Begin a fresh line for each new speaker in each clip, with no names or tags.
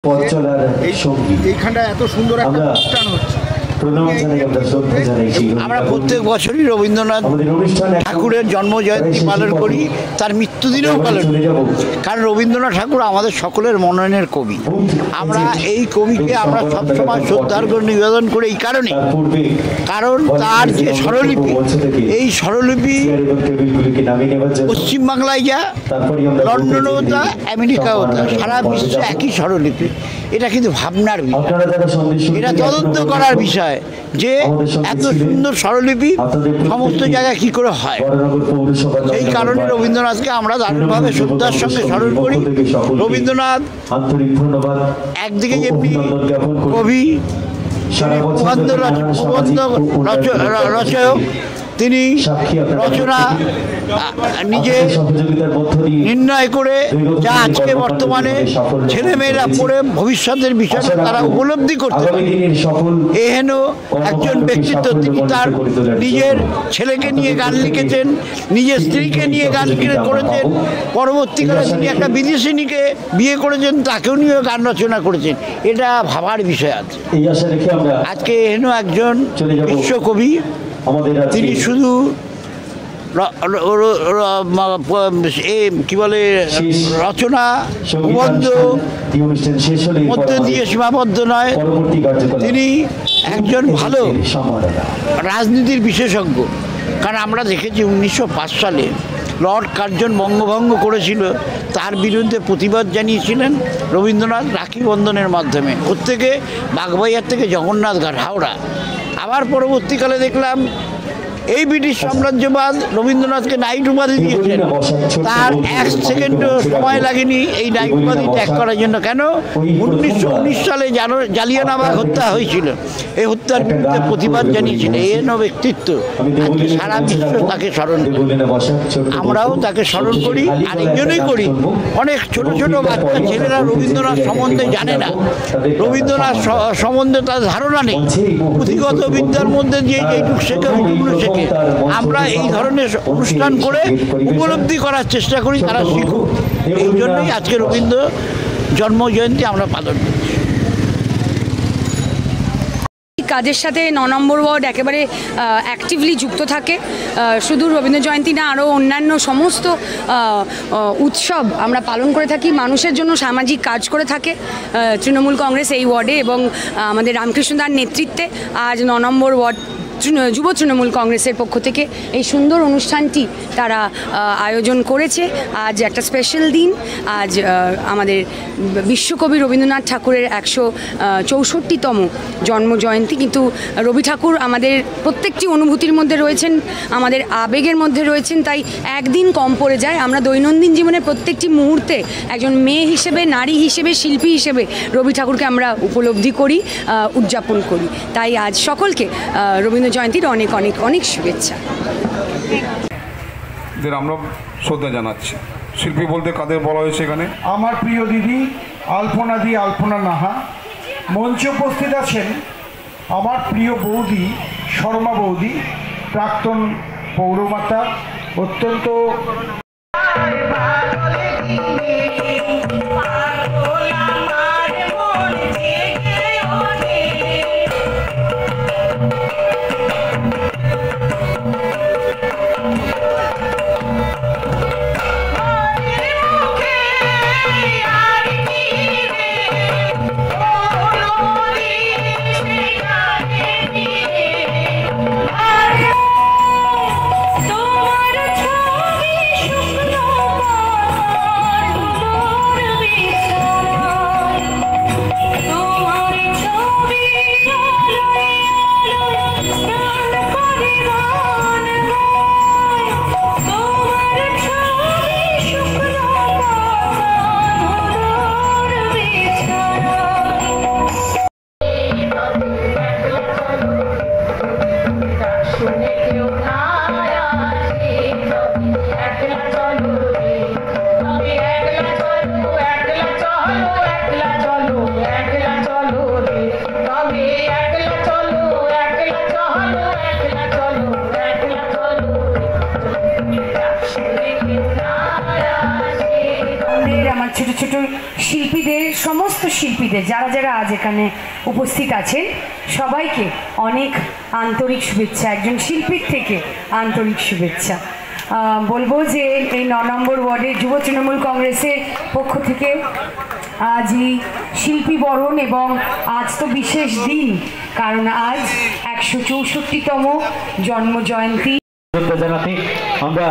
পথ চলার সঙ্গী।
এইখানটা এত সুন্দর একটা অনুষ্ঠান হচ্ছে।
আমরা প্রত্যেক বছরই রবীন্দ্রনাথ ঠাকুরের জন্ম জয়ন্তী পালন করি, তার মৃত্যুদিনেও পালন করি, কারণ রবীন্দ্রনাথ ঠাকুর আমাদের সকলের মননের কবি। আমরা এই কবিকে আমরা সবসময় শ্রদ্ধার করে নিবেদন করি এই কারণে, কারণ তার যে স্বরলিপি, এই স্বরলিপি পশ্চিমবাংলায় যা, লন্ডনেও তা, আমেরিকাও তা, সারা বিশ্বে একই স্বরলিপি। এটা কিন্তু ভাবনার বিষয়, এটা তদন্ত করার বিষয় যে এত সুন্দর স্বরলিপি সমস্ত জায়গায় কি করে হয়। সেই কারণে রবীন্দ্রনাথকে আমরা দারুণভাবে শ্রদ্ধার সঙ্গে স্মরণ করি। রবীন্দ্রনাথ একদিকে যেমনি কবি, প্রবন্ধ রচয়ক, তিনি রচনা নিজে নির্ণয় করে যা আজকে বর্তমানে ছেলেমেয়েরা পড়ে ভবিষ্যতের বিষয়টা তারা উপলব্ধি করতে পারে। এহেন একজন ব্যক্তিত্ব, তিনি তার নিজের ছেলেকে নিয়ে গান লিখেছেন, নিজের স্ত্রীকে নিয়ে গান করেছেন, পরবর্তীকালে তিনি একটা বিদেশিনীকে বিয়ে করেছেন, তাকেও নিয়ে গান রচনা করেছেন। এটা ভাবার বিষয় আছে। আজকে এহেন একজন বিশ্বকবি, তিনি শুধু কি বলে রচনা প্রবন্ধ মধ্যে দিয়ে সীমাবদ্ধ নয়, তিনি একজন ভালো রাজনীতির বিশেষজ্ঞ। কারণ আমরা দেখেছি 1905 সালে লর্ড কার্জন বঙ্গভঙ্গ করেছিল, তার বিরুদ্ধে প্রতিবাদ জানিয়েছিলেন রবীন্দ্রনাথ রাখি বন্ধনের মাধ্যমে। প্রত্যেকে বাগবাইয়ার থেকে জগন্নাথ ঘাট, হাওড়া। আবার পরবর্তীকালে দেখলাম এই ব্রিটিশ সাম্রাজ্যবাদ রবীন্দ্রনাথকে নাইট উপাধি দিয়েছেন, তার এক সেকেন্ডও সময় লাগেনি এই নাইট উপাধি ত্যাগ করার জন্য। কেন? 1919 সালে জালিয়ানওয়ালাবাগ হত্যা হয়েছিল, এই হত্যার বিরুদ্ধে প্রতিবাদ জানিয়েছিল। এহেন ব্যক্তিত্ব আজকে সারা বিশ্ব তাকে স্মরণ করে, আমরাও তাকে স্মরণ করি। আর এই জন্যই করি, অনেক ছোট ছোট বাচ্চা ছেলেরা রবীন্দ্রনাথ সম্বন্ধে জানে না, রবীন্দ্রনাথ সম্বন্ধে তার ধারণা নেই। পুঁথিগত বিদ্যার মধ্যে দিয়ে যেটুকু শেখে ওইটুকু শেখে। আমরা এই ধরনের অনুষ্ঠান করে উপলব্ধি করার চেষ্টা করি, তারা শিখুক। এই জন্যই আজকে রবীন্দ্র জন্ম জয়ন্তী আমরা পালন করি।
কাজের সাথে 9 নম্বর ওয়ার্ড একেবারে অ্যাক্টিভলি যুক্ত থাকে। শুধু রবীন্দ্র জয়ন্তী না, আরও অন্যান্য সমস্ত উৎসব আমরা পালন করে থাকি, মানুষের জন্য সামাজিক কাজ করে থাকে তৃণমূল কংগ্রেস এই ওয়ার্ডে। এবং আমাদের রামকৃষ্ণদার নেতৃত্বে আজ 9 নম্বর ওয়ার্ড যুব তৃণমূল কংগ্রেসের পক্ষ থেকে এই সুন্দর অনুষ্ঠানটি তারা আয়োজন করেছে। আজ একটা স্পেশাল দিন, আজ আমাদের বিশ্বকবি রবীন্দ্রনাথ ঠাকুরের 164তম জন্মজয়ন্তী। কিন্তু রবি ঠাকুর আমাদের প্রত্যেকটি অনুভূতির মধ্যে রয়েছেন, আমাদের আবেগের মধ্যে রয়েছেন, তাই একদিন কম পড়ে যায়। আমরা দৈনন্দিন জীবনে প্রত্যেকটি মুহূর্তে একজন মেয়ে হিসেবে, নারী হিসেবে, শিল্পী হিসেবে রবি ঠাকুরকে আমরা উপলব্ধি করি, উদযাপন করি। তাই আজ সকলকে রবীন্দ্র জয়ন্তীর অনেক অনেক অনেক শুভেচ্ছা।
আমরা শ্রদ্ধা জানাচ্ছি। শিল্পী বলতে কাদের বলা হয়েছে এখানে?
আমার প্রিয় দিদি আলপনা নাহা। মঞ্চে উপস্থিত আছেন আমার প্রিয় বৌদি শর্মা বৌদি, প্রাক্তন পৌরমাতা, অত্যন্ত
ছোট ছোট শিল্পীদের সমস্ত শিল্পীদের যারা যারা আজ এখানে উপস্থিত আছেন সবাইকে অনেক আন্তরিক শুভেচ্ছা, একজন শিল্পীর থেকে আন্তরিক শুভেচ্ছা। বলবো যে এই 9 নম্বর ওয়ার্ডের যুব তৃণমূল কংগ্রেসের পক্ষ থেকে আজ এই শিল্পী বরণ, এবং আজ তো বিশেষ দিন কারণ আজ 164তম জন্ম জয়ন্তী
জানাতে আমরা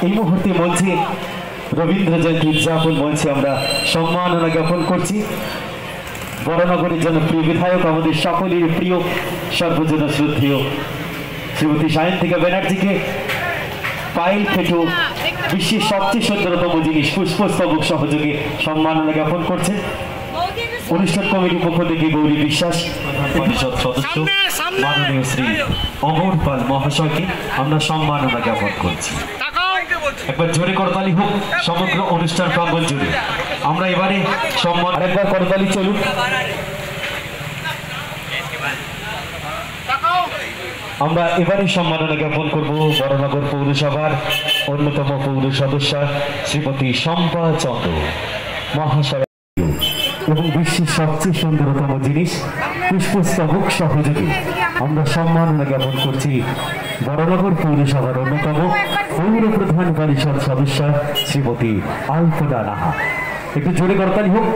এই মুহূর্তে মঞ্চে রবীন্দ্র জয়ন্তী উদযাপন মঞ্চে আমরা সম্মাননা জ্ঞাপন করছি বড়নগরের জনপ্রিয় বিধায়ক, আমাদের সকলের প্রিয় সর্বজন শ্রদ্ধেয় শ্রীমতী সায়ন্তিকা ব্যানার্জিকে পায়েল ফেটু বিশ্বের সবচেয়ে সুন্দরতম জিনিস পুষ্পস্তবক সহযোগে সম্মাননা জ্ঞাপন করছেন অনুষ্ঠান কমিটির পক্ষ থেকে গৌরী বিশ্বাস পরিষদ সদস্য মাননীয় শ্রী অমর পাল মহাশয়কে আমরা সম্মাননা জ্ঞাপন করছি। একবার জোরে করতালি হোক সমগ্র অনুষ্ঠান প্রাঙ্গণ জুড়ে। আমরা এবারে সম্মান আরেকবার করতালি চলুন। আমরা এবারে সম্মাননা জ্ঞাপন করব বড়নগর পৌরসভার অন্যতম পৌর সদস্য শ্রীমতী শম্পা চন্দ্র মহাশয় এবং বিশ্বের সবচেয়ে সুন্দরতম জিনিস পুষ্পস্তবক সহযোগে আমরা সম্মাননা জ্ঞাপন করছি বড়নগর পৌরসভার অন্যতম পৌর প্রধান পরিষদ সদস্য শ্রীমতী আলপনা নাহা। একটু জোরে করতালি হোক।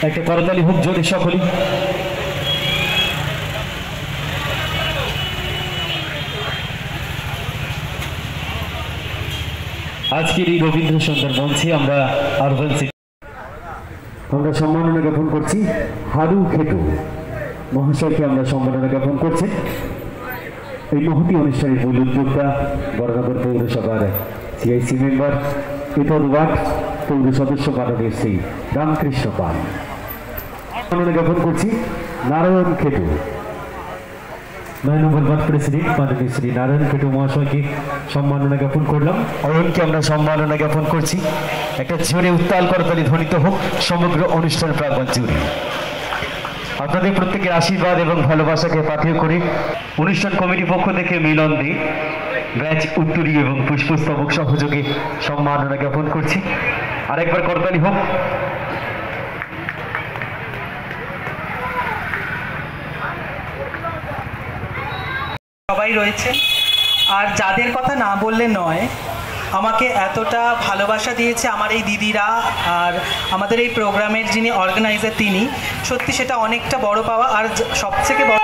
একটা করতালি হোক জোরে সকলে। আজকের এই রবীন্দ্র সন্ধ্যার মঞ্চে আমরা সম্মাননা জ্ঞাপন করছি হারু খেটু মহাশয়কে আমরা সম্মাননা জ্ঞাপন করছি। এই মহতি অনুষ্ঠানের মূল উদ্যোক্তা বড়নগর পৌরসভার সিআইসি মেম্বার এতদ ওয়ার্ড পৌর সদস্য মাননীয় শ্রী রামকৃষ্ণ পাল। সম্মাননা জ্ঞাপন করছি নারায়ণ খেটু 9 নম্বর ওয়ার্ড প্রেসিডেন্ট মাননীয় শ্রী নারায়ণ খেটু মহাশয়কে সম্মাননা জ্ঞাপন করলাম। অয়নকে আমরা সম্মাননা জ্ঞাপন করছি। একটা জোরে উত্তাল করতালি ধ্বনিত হোক সমগ্র অনুষ্ঠান প্রাঙ্গণ জুড়ে। আপনাদের প্রত্যেকের আশীর্বাদ এবং ভালোবাসাকে পাথেয় করে অনুষ্ঠান কমিটির পক্ষ থেকে মিলন দে ব্যাচ উত্তরী এবং পুষ্পস্তবক সহযোগে সম্মাননা জ্ঞাপন করছি। আরেকবার করতালি হোক।
সবাই রয়েছে, আর যাদের কথা না বললে নয়, আমাকে এতটা ভালোবাসা দিয়েছে আমার এই দিদিরা, আর আমাদের এই প্রোগ্রামের যিনি অর্গানাইজার তিনি, সত্যি সেটা অনেকটা বড় পাওয়া। আর সবথেকে বড়